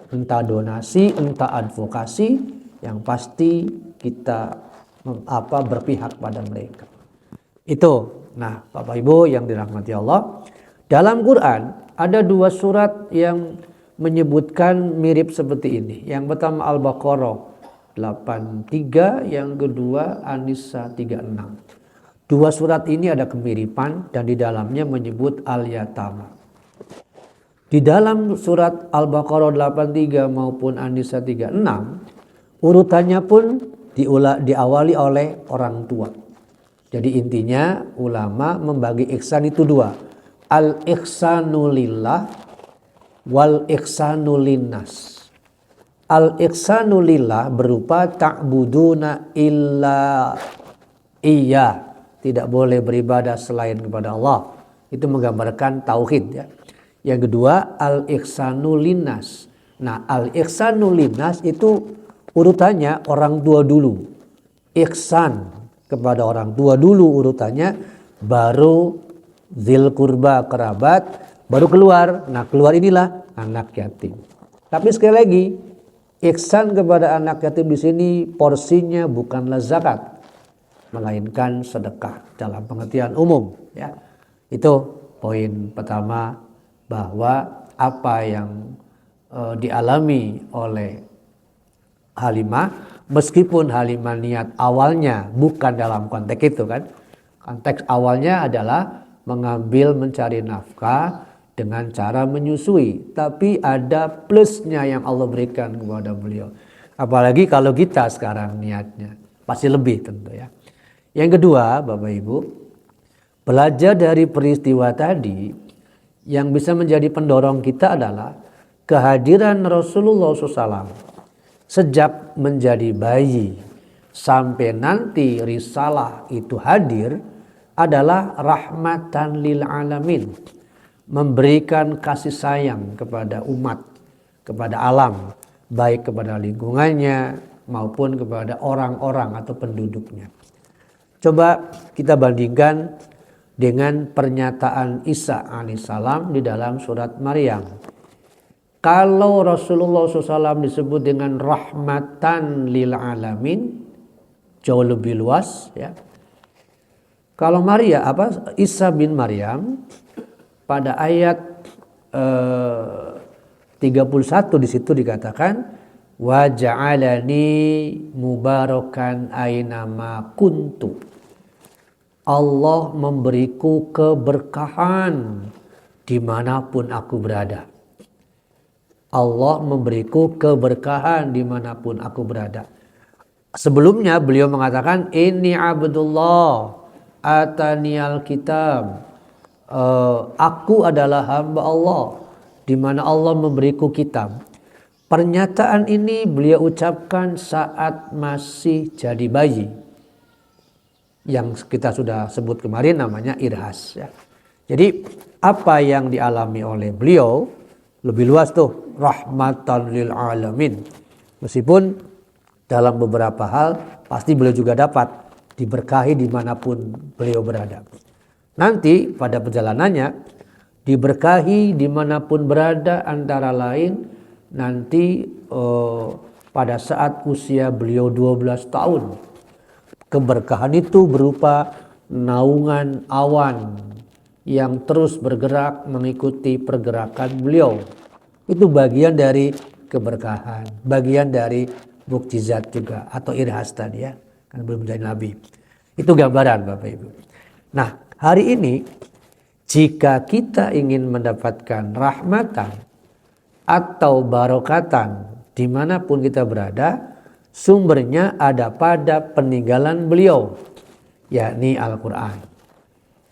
Entah donasi, entah advokasi, yang pasti kita berpihak pada mereka. Itu. Nah, Bapak Ibu yang dirahmati Allah, dalam Quran ada dua surat yang menyebutkan mirip seperti ini. Yang pertama Al-Baqarah 83, yang kedua An-Nisa 36. Dua surat ini ada kemiripan dan di dalamnya menyebut al-yatama. Di dalam surat Al-Baqarah 83 maupun An-Nisa 36, urutannya pun diawali oleh orang tua. Jadi intinya ulama membagi ihsan itu dua. Al-ihsanu lillah wal ihsanu linnas. Al-ihsanu lillah berupa ta'buduna illa iya. Tidak boleh beribadah selain kepada Allah. Itu menggambarkan tauhid ya. Yang kedua al-ihsanu linnas. Nah, al-ihsanu linnas itu urutannya orang tua dulu. Ihsan kepada orang tua dulu urutannya, baru zil kurba kerabat, baru keluar. Nah, keluar inilah anak yatim. Tapi sekali lagi, ihsan kepada anak yatim di sini porsinya bukanlah zakat, melainkan sedekah dalam pengertian umum ya. Itu poin pertama, bahwa apa yang dialami oleh Halimah, meskipun Halimah niat awalnya bukan dalam konteks itu kan, Konteks awalnya adalah mengambil mencari nafkah dengan cara menyusui. Tapi ada plusnya yang Allah berikan kepada beliau. Apalagi kalau kita sekarang niatnya. Pasti lebih tentu ya. Yang kedua Bapak Ibu, belajar dari peristiwa tadi yang bisa menjadi pendorong kita adalah kehadiran Rasulullah SAW sejak menjadi bayi sampai nanti risalah itu hadir adalah rahmatan lil alamin, memberikan kasih sayang kepada umat, kepada alam, baik kepada lingkungannya maupun kepada orang-orang atau penduduknya. Coba kita bandingkan dengan pernyataan Isa alaihissalam di dalam surat Maryam. Kalau Rasulullah SAW disebut dengan rahmatan lil alamin, jauh lebih luas ya. Kalau Isa bin Maryam pada ayat 31 di situ dikatakan wa ja'alani mubarakan ainama kuntu. Allah memberiku keberkahan dimanapun aku berada. Allah memberiku keberkahan dimanapun aku berada. Sebelumnya beliau mengatakan ini abdullah ataniyal kitab. Aku adalah hamba Allah di mana Allah memberiku kitab. Pernyataan ini beliau ucapkan saat masih jadi bayi. Yang kita sudah sebut kemarin namanya irhas ya. Jadi apa yang dialami oleh beliau lebih luas tuh, rahmatan lil alamin. Meskipun dalam beberapa hal pasti beliau juga dapat diberkahi dimanapun beliau berada. Nanti pada perjalanannya diberkahi dimanapun berada, antara lain nanti pada saat usia beliau 12 tahun. Keberkahan itu berupa naungan awan yang terus bergerak mengikuti pergerakan beliau. Itu bagian dari keberkahan, bagian dari mukjizat juga atau irhas tadi ya, kan belum menjadi nabi. Itu gambaran Bapak Ibu. Nah, hari ini jika kita ingin mendapatkan rahmatan atau barokatan dimanapun kita berada, sumbernya ada pada peninggalan beliau, yakni Al-Quran,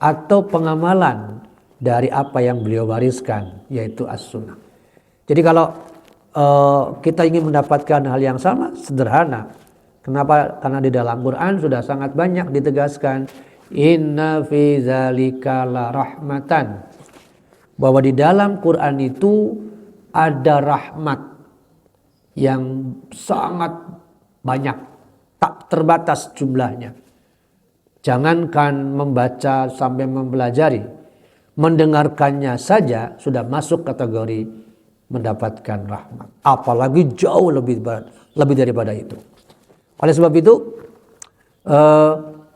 atau pengamalan dari apa yang beliau wariskan, yaitu As-Sunnah. Jadi kalau kita ingin mendapatkan hal yang sama, sederhana. Kenapa? Karena di dalam Quran sudah sangat banyak ditegaskan inna fi zalika la rahmatan, bahwa di dalam Quran itu ada rahmat yang sangat banyak, tak terbatas jumlahnya. Jangankan membaca sampai mempelajari, mendengarkannya saja sudah masuk kategori mendapatkan rahmat. Apalagi jauh lebih daripada itu. Oleh sebab itu,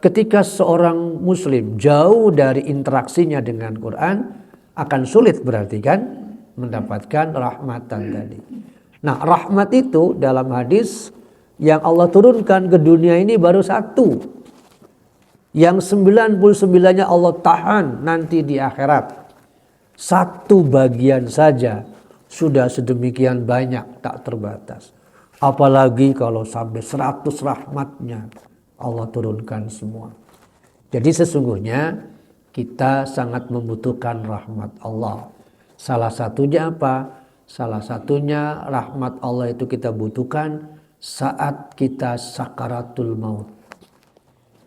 ketika seorang muslim jauh dari interaksinya dengan Quran, akan sulit berarti kan mendapatkan rahmatan tadi. Nah, rahmat itu dalam hadis yang Allah turunkan ke dunia ini baru satu. Yang 99-nya Allah tahan nanti di akhirat. Satu bagian saja sudah sedemikian banyak, tak terbatas. Apalagi kalau sampai 100 rahmatnya Allah turunkan semua. Jadi sesungguhnya kita sangat membutuhkan rahmat Allah. Salah satunya apa? Salah satunya rahmat Allah itu kita butuhkan saat kita sakaratul maut.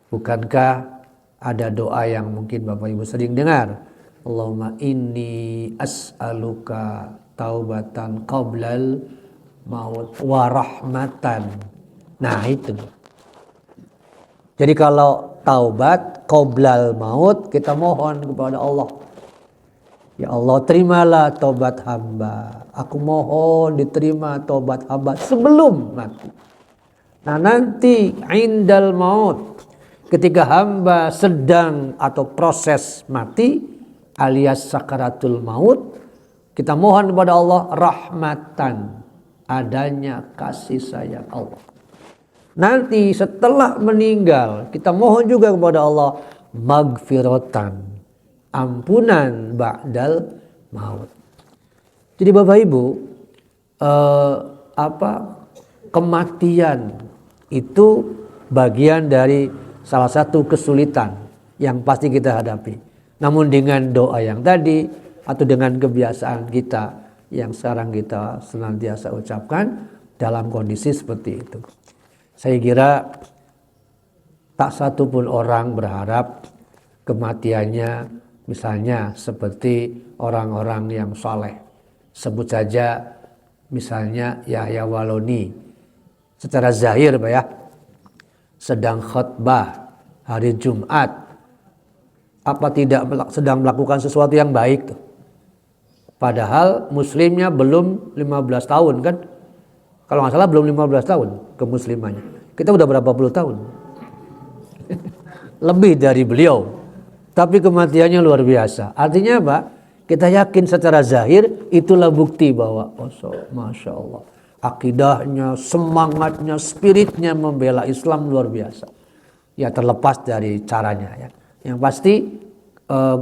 Bukankah ada doa yang mungkin Bapak Ibu sering dengar? Allahumma inni as'aluka taubatan qablal maut wa rahmatan. Nah itu. Jadi kalau taubat qablal maut, kita mohon kepada Allah. Ya Allah, terimalah taubat hamba. Aku mohon diterima taubat hamba sebelum mati. Nah nanti indal maut, ketika hamba sedang atau proses mati alias sakaratul maut, kita mohon kepada Allah rahmatan, adanya kasih sayang Allah. Nanti setelah meninggal kita mohon juga kepada Allah magfiratan, ampunan ba'dal maut. Jadi Bapak Ibu, kematian itu bagian dari salah satu kesulitan yang pasti kita hadapi. Namun dengan doa yang tadi atau dengan kebiasaan kita yang sekarang kita senantiasa ucapkan dalam kondisi seperti itu, saya kira tak satu pun orang berharap kematiannya misalnya seperti orang-orang yang soleh. Sebut saja misalnya Yahya Waloni, secara zahir Pak ya, sedang khutbah hari Jumat, apa tidak sedang melakukan sesuatu yang baik tuh. Padahal muslimnya belum 15 tahun kan. Kalau nggak salah belum 15 tahun kemuslimannya. Kita udah berapa puluh tahun. Lebih dari beliau. Tapi kematiannya luar biasa. Artinya apa? Kita yakin secara zahir itulah bukti bahwa Masya Allah. Akidahnya, semangatnya, spiritnya membela Islam luar biasa. Ya terlepas dari caranya ya. Yang pasti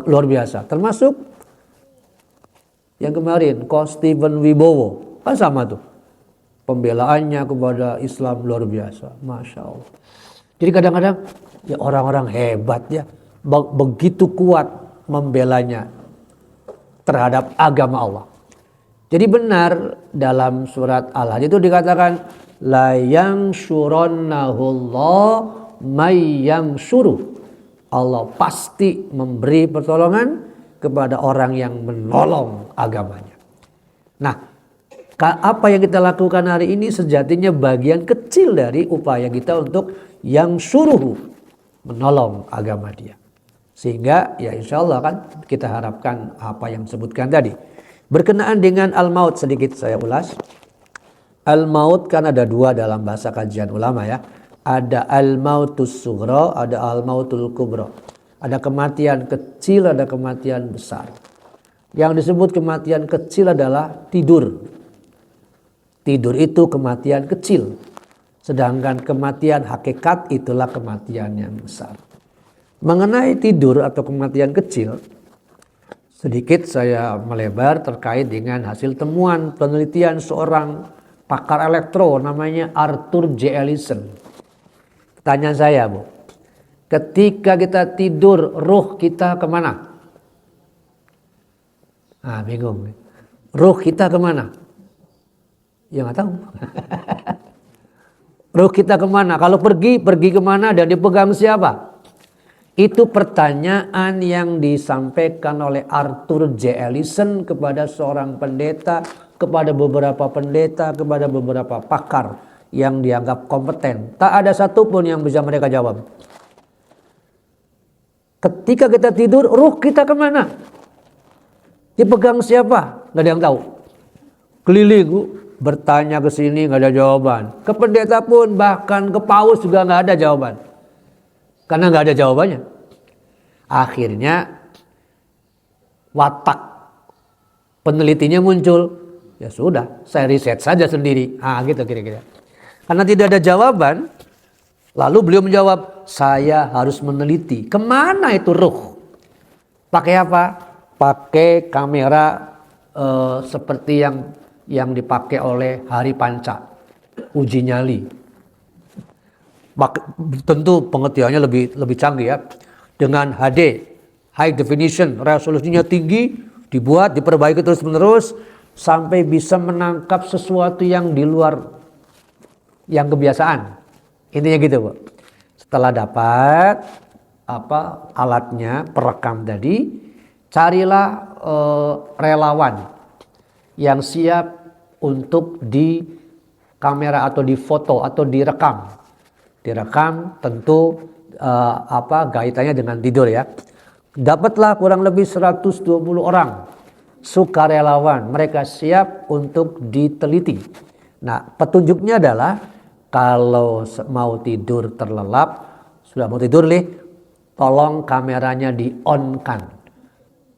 luar biasa. Termasuk yang kemarin, Ko Steven Wibowo. Kan sama tuh. Pembelaannya kepada Islam luar biasa. Masya Allah. Jadi kadang-kadang ya orang-orang hebat ya. Begitu kuat membelanya terhadap agama Allah. Jadi benar dalam surat Al-Hajj itu dikatakan la yansurannahullah may yansuru. Allah pasti memberi pertolongan kepada orang yang menolong agamanya. Nah, apa yang kita lakukan hari ini sejatinya bagian kecil dari upaya kita untuk yang suruh menolong agama dia. Sehingga ya insya Allah kan kita harapkan apa yang disebutkan tadi. Berkenaan dengan al-maut sedikit saya ulas. Al-maut kan ada dua dalam bahasa kajian ulama ya. Ada al-mautus sughra, ada al-mautul kubra. Ada kematian kecil, ada kematian besar. Yang disebut kematian kecil adalah tidur. Tidur itu kematian kecil. Sedangkan kematian hakikat itulah kematian yang besar. Mengenai tidur atau kematian kecil, sedikit saya melebar terkait dengan hasil temuan penelitian seorang pakar elektro namanya Arthur J. Ellison. Tanya saya, Bu, ketika kita tidur, ruh kita kemana? Ah, bingung. Ruh kita kemana? Ya nggak tahu. Ruh kita kemana? Kalau pergi kemana dan dipegang siapa? Itu pertanyaan yang disampaikan oleh Arthur J. Ellison kepada seorang pendeta, kepada beberapa pendeta, kepada beberapa pakar yang dianggap kompeten. Tak ada satupun yang bisa mereka jawab. Ketika kita tidur, ruh kita kemana? Dipegang siapa? Nggak ada yang tahu. Keliling, bertanya ke sini nggak ada jawaban. Ke pendeta pun, bahkan ke paus juga nggak ada jawaban. Karena nggak ada jawabannya. Akhirnya watak penelitinya muncul. Ya sudah, saya riset saja sendiri. Gitu kira-kira. Karena tidak ada jawaban, lalu beliau menjawab, saya harus meneliti. Kemana itu ruh? Pakai apa? Pakai kamera seperti yang dipakai oleh Hari Panca, uji nyali. Tentu pengertiannya lebih canggih ya. Dengan HD, high definition, resolusinya tinggi, diperbaiki terus-menerus sampai bisa menangkap sesuatu yang di luar yang kebiasaan. Intinya gitu, Bu. Setelah dapat alatnya, perekam tadi, carilah relawan yang siap untuk di kamera atau di foto atau direkam. Direkam tentu kaitannya dengan tidur ya. Dapatlah kurang lebih 120 orang sukarelawan. Mereka siap untuk diteliti. Nah, petunjuknya adalah kalau mau tidur terlelap, sudah mau tidur tolong kameranya di-on-kan.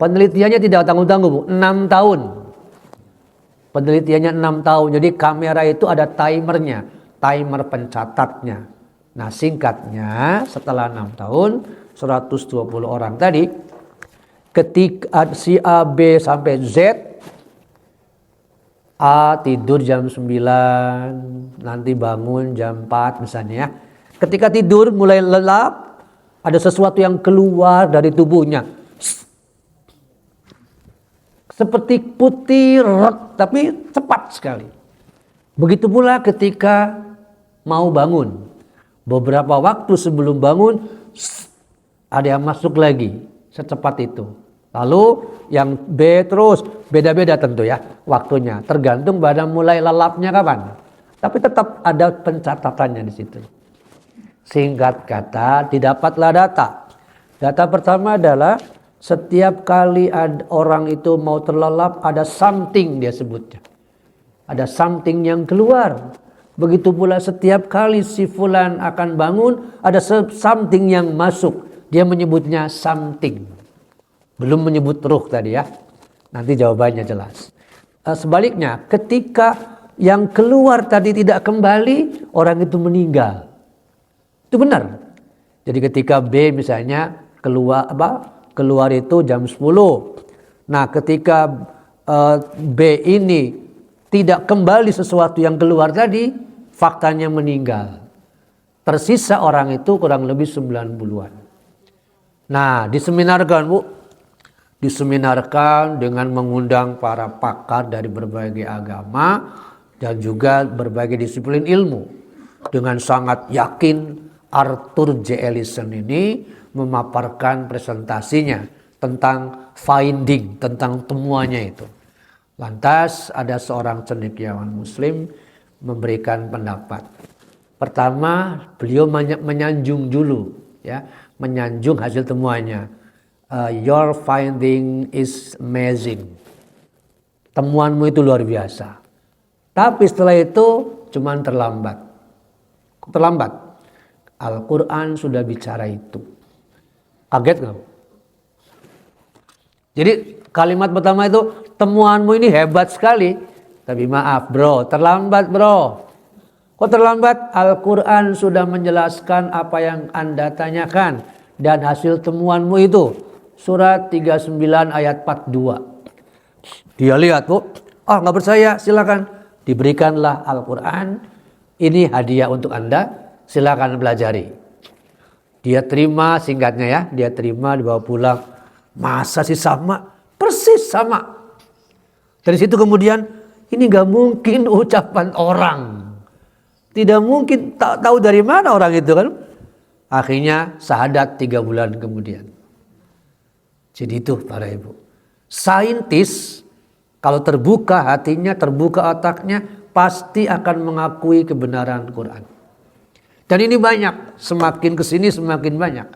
Penelitiannya tidak tanggung-tanggung, Bu. 6 tahun. Penelitiannya 6 tahun. Jadi kamera itu ada timernya, timer pencatatnya. Nah, singkatnya setelah 6 tahun 120 orang tadi, ketika si A, B sampai Z, A tidur jam 9, nanti bangun jam 4 misalnya ya. Ketika tidur mulai lelap, ada sesuatu yang keluar dari tubuhnya. Seperti putih, tapi cepat sekali. Begitu pula ketika mau bangun. Beberapa waktu sebelum bangun, ada yang masuk lagi secepat itu. Lalu yang B terus, beda-beda tentu ya waktunya. Tergantung pada mulai lelapnya kapan. Tapi tetap ada pencatatannya di situ. Singkat kata, didapatlah data. Data pertama adalah setiap kali orang itu mau terlelap, ada something dia sebutnya. Ada something yang keluar. Begitu pula setiap kali si fulan akan bangun, ada something yang masuk. Dia menyebutnya something. Belum menyebut ruh tadi ya. Nanti jawabannya jelas. Sebaliknya, ketika yang keluar tadi tidak kembali, orang itu meninggal. Itu benar. Jadi ketika B misalnya keluar itu jam 10. Nah, ketika B ini tidak kembali sesuatu yang keluar tadi, faktanya meninggal. Tersisa orang itu kurang lebih 90-an. Nah, diseminarkan Bu. Diseminarkan dengan mengundang para pakar dari berbagai agama dan juga berbagai disiplin ilmu. Dengan sangat yakin Arthur J. Ellison ini memaparkan presentasinya tentang finding, tentang temuannya itu. Lantas ada seorang cendekiawan muslim memberikan pendapat. Pertama, beliau menyanjung dulu ya, menyanjung hasil temuannya. Your finding is amazing. Temuanmu itu luar biasa. Tapi setelah itu cuman terlambat. Terlambat. Al-Quran sudah bicara itu. Kaget nggak? Jadi kalimat pertama itu, temuanmu ini hebat sekali. Tapi maaf bro, terlambat bro. Kok terlambat? Al-Quran sudah menjelaskan apa yang Anda tanyakan. Dan hasil temuanmu itu. Surat 39 ayat 42. Dia lihat Bu, nggak percaya, silakan. Diberikanlah Al-Quran. Ini hadiah untuk Anda, silakan pelajari. Dia terima, singkatnya ya, dia terima, dibawa pulang. Masa sih sama? Persis sama. Dari situ kemudian, ini gak mungkin ucapan orang. Tidak mungkin, tahu dari mana orang itu kan. Akhirnya syahadat 3 bulan kemudian. Jadi itu para ibu. Saintis, kalau terbuka hatinya, terbuka otaknya, pasti akan mengakui kebenaran Quran. Dan ini banyak, semakin kesini semakin banyak.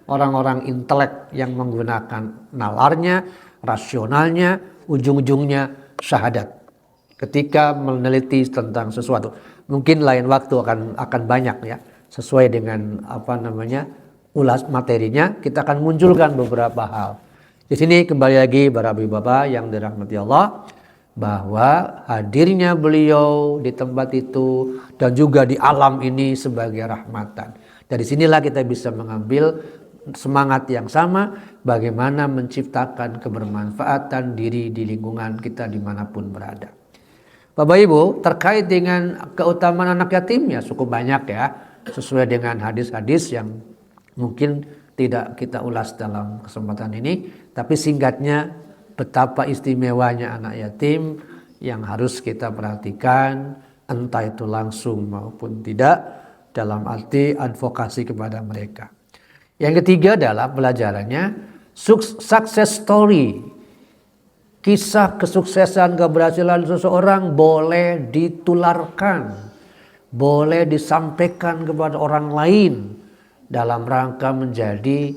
Orang-orang intelek yang menggunakan nalarnya, rasionalnya, ujung-ujungnya syahadat. Ketika meneliti tentang sesuatu. Mungkin lain waktu akan banyak ya. Sesuai dengan ulas materinya, kita akan munculkan beberapa hal. Di sini kembali lagi para ibu-bapak yang dirahmati Allah, bahwa hadirnya beliau di tempat itu dan juga di alam ini sebagai rahmatan. Dari sinilah kita bisa mengambil semangat yang sama, bagaimana menciptakan kebermanfaatan diri di lingkungan kita dimanapun berada. Bapak Ibu, terkait dengan keutamaan anak yatim ya cukup banyak ya, sesuai dengan hadis-hadis yang mungkin tidak kita ulas dalam kesempatan ini, tapi singkatnya betapa istimewanya anak yatim yang harus kita perhatikan, entah itu langsung maupun tidak, dalam arti advokasi kepada mereka. Yang ketiga adalah pelajarannya success story. Kisah kesuksesan keberhasilan seseorang boleh ditularkan, boleh disampaikan kepada orang lain dalam rangka menjadi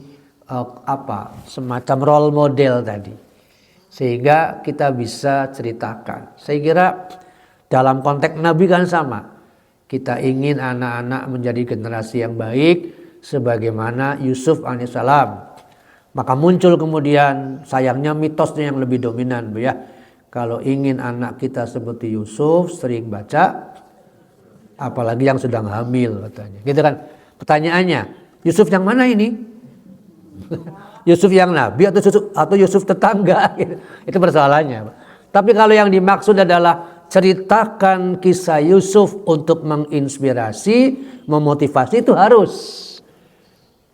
semacam role model tadi. Sehingga kita bisa ceritakan. Saya kira dalam konteks Nabi kan sama. Kita ingin anak-anak menjadi generasi yang baik sebagaimana Yusuf alaihissalam. Maka muncul kemudian sayangnya mitosnya yang lebih dominan Bu ya. Kalau ingin anak kita seperti Yusuf, sering baca, apalagi yang sedang hamil katanya. Gitu kan. Pertanyaannya, Yusuf yang mana ini? Yusuf yang nabi atau Yusuf tetangga? Itu persoalannya. Tapi kalau yang dimaksud adalah ceritakan kisah Yusuf untuk menginspirasi, memotivasi, itu harus.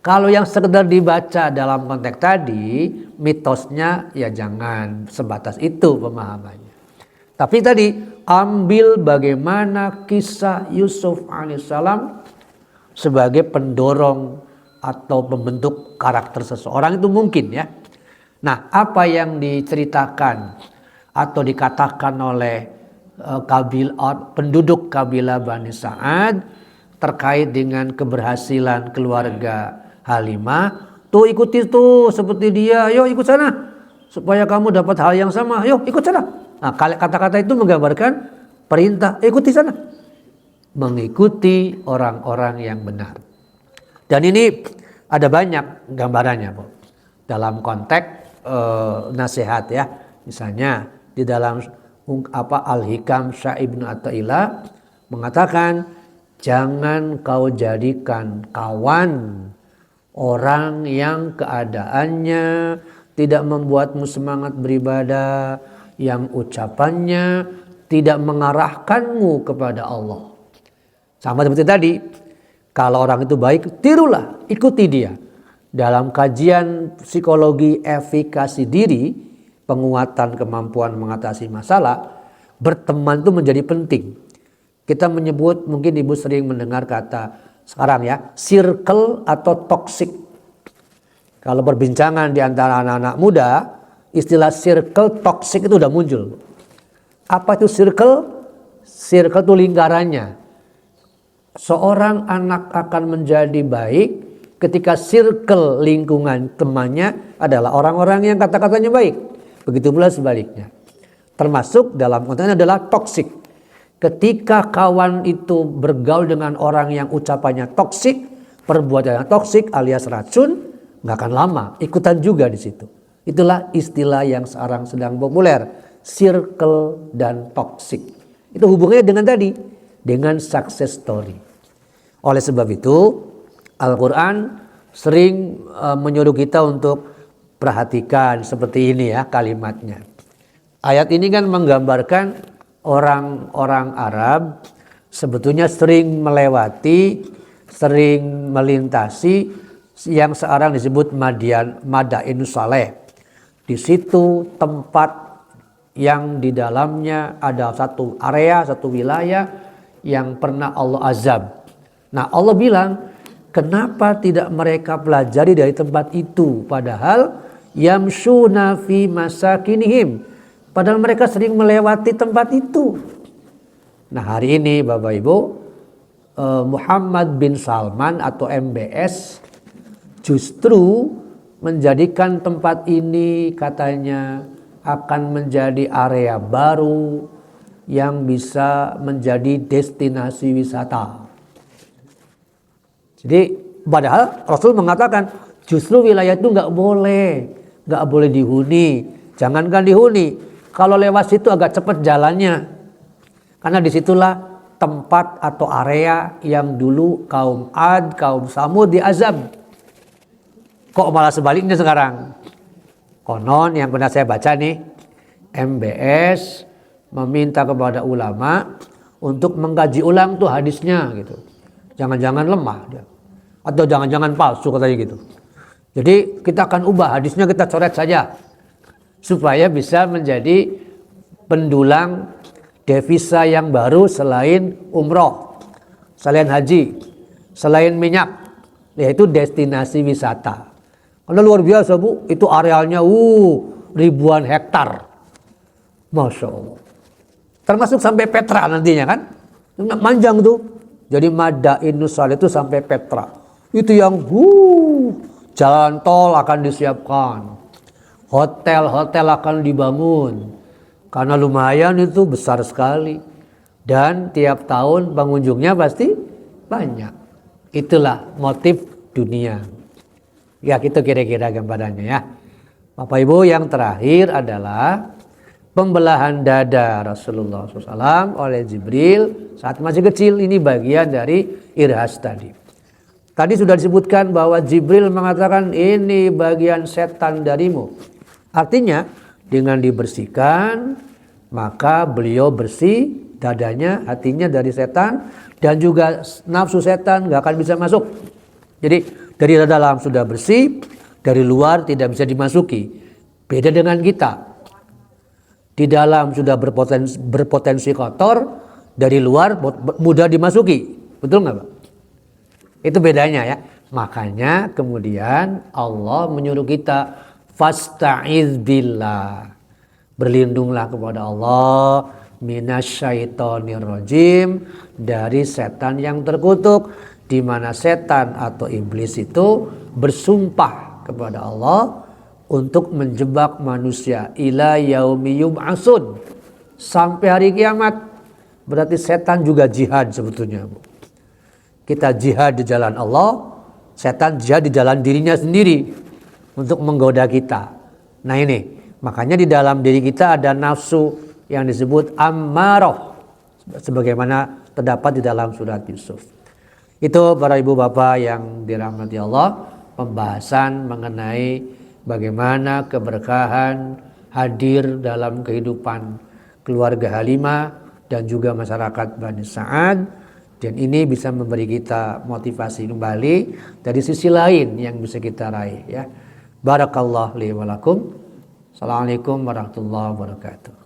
Kalau yang sekedar dibaca dalam konteks tadi, mitosnya ya jangan sebatas itu pemahamannya. Tapi tadi ambil bagaimana kisah Yusuf alaihissalam sebagai pendorong atau pembentuk karakter seseorang itu mungkin ya. Nah, apa yang diceritakan atau dikatakan oleh penduduk kabilah Bani Sa'ad terkait dengan keberhasilan keluarga Halimah, tuh ikuti tuh seperti dia, yuk ikut sana supaya kamu dapat hal yang sama, yuk ikut sana. Nah, kata-kata itu menggambarkan perintah, ikuti sana, mengikuti orang-orang yang benar. Dan ini ada banyak gambarannya, Bu, dalam konteks nasihat ya. Misalnya di dalam Al-Hikam Syah Ibnu Athaillah mengatakan, jangan kau jadikan kawan orang yang keadaannya tidak membuatmu semangat beribadah, yang ucapannya tidak mengarahkanmu kepada Allah. Sama seperti tadi, kalau orang itu baik, tirulah, ikuti dia. Dalam kajian psikologi efikasi diri, penguatan kemampuan mengatasi masalah, berteman itu menjadi penting. Kita menyebut, mungkin Ibu sering mendengar kata sekarang ya, circle atau toxic. Kalau perbincangan di antara anak-anak muda, istilah circle toxic itu udah muncul. Apa itu circle? Circle itu lingkarannya. Seorang anak akan menjadi baik ketika circle lingkungan temannya adalah orang-orang yang kata-katanya baik. Begitu pula sebaliknya. Termasuk dalam konteksnya adalah toxic. Ketika kawan itu bergaul dengan orang yang ucapannya toksik, perbuatannya toksik alias racun, nggak akan lama ikutan juga di situ. Itulah istilah yang sekarang sedang populer, circle dan toksik. Itu hubungannya dengan tadi, dengan success story. Oleh sebab itu, Al-Quran sering menyuruh kita untuk perhatikan seperti ini ya kalimatnya. Ayat ini kan menggambarkan orang-orang Arab sebetulnya sering melewati, sering melintasi yang sekarang disebut Madainus Saleh. Di situ tempat yang di dalamnya ada satu area, satu wilayah yang pernah Allah azab. Nah, Allah bilang, kenapa tidak mereka pelajari dari tempat itu? Padahal yamshuna fi masakinihim. Padahal mereka sering melewati tempat itu. Nah, hari ini Bapak Ibu, Muhammad bin Salman atau MBS justru menjadikan tempat ini katanya akan menjadi area baru yang bisa menjadi destinasi wisata. Jadi padahal Rasul mengatakan justru wilayah itu nggak boleh dihuni. Jangankan dihuni, kalau lewat situ agak cepat jalannya. Karena disitulah tempat atau area yang dulu kaum Ad, kaum Samud diazab. Kok malah sebaliknya sekarang? Konon yang pernah saya baca nih, MBS meminta kepada ulama untuk mengkaji ulang tuh hadisnya gitu. Jangan-jangan lemah dia. Atau jangan-jangan palsu katanya gitu. Jadi kita akan ubah hadisnya, kita coret saja. Supaya bisa menjadi pendulang devisa yang baru selain umroh, selain haji, selain minyak, yaitu destinasi wisata. Karena luar biasa Bu, itu arealnya ribuan hektar. Masya Allah. Termasuk sampai Petra nantinya kan. Manjang tuh. Jadi Madainus Saleh itu sampai Petra. Itu yang jalan tol akan disiapkan. Hotel-hotel akan dibangun. Karena lumayan itu besar sekali. Dan tiap tahun pengunjungnya pasti banyak. Itulah motif dunia. Ya gitu kira-kira gambarannya ya. Bapak Ibu, yang terakhir adalah pembelahan dada Rasulullah SAW oleh Jibril saat masih kecil. Ini bagian dari irhas tadi. Tadi sudah disebutkan bahwa Jibril mengatakan ini bagian setan darimu. Artinya dengan dibersihkan maka beliau bersih dadanya, hatinya dari setan, dan juga nafsu setan gak akan bisa masuk. Jadi dari dalam sudah bersih, dari luar tidak bisa dimasuki. Beda dengan kita. Di dalam sudah berpotensi kotor, dari luar mudah dimasuki. Betul nggak Pak? Itu bedanya ya. Makanya kemudian Allah menyuruh kita fasta'iz billah. Berlindunglah kepada Allah minasyaitonir rajim, dari setan yang terkutuk, di mana setan atau iblis itu bersumpah kepada Allah untuk menjebak manusia ila yaumi yub'atsun, sampai hari kiamat. Berarti setan juga jihad sebetulnya, Bu. Kita jihad di jalan Allah, setan jihad di jalan dirinya sendiri untuk menggoda kita. Nah ini, makanya di dalam diri kita ada nafsu yang disebut ammarah, sebagaimana terdapat di dalam surat Yusuf. Itu para ibu bapak yang dirahmati Allah, pembahasan mengenai bagaimana keberkahan hadir dalam kehidupan keluarga Halimah dan juga masyarakat Bani Sa'ad. Dan ini bisa memberi kita motivasi kembali dari sisi lain yang bisa kita raih ya. Barakallahu li wa lakum. Assalamualaikum warahmatullahi wabarakatuh.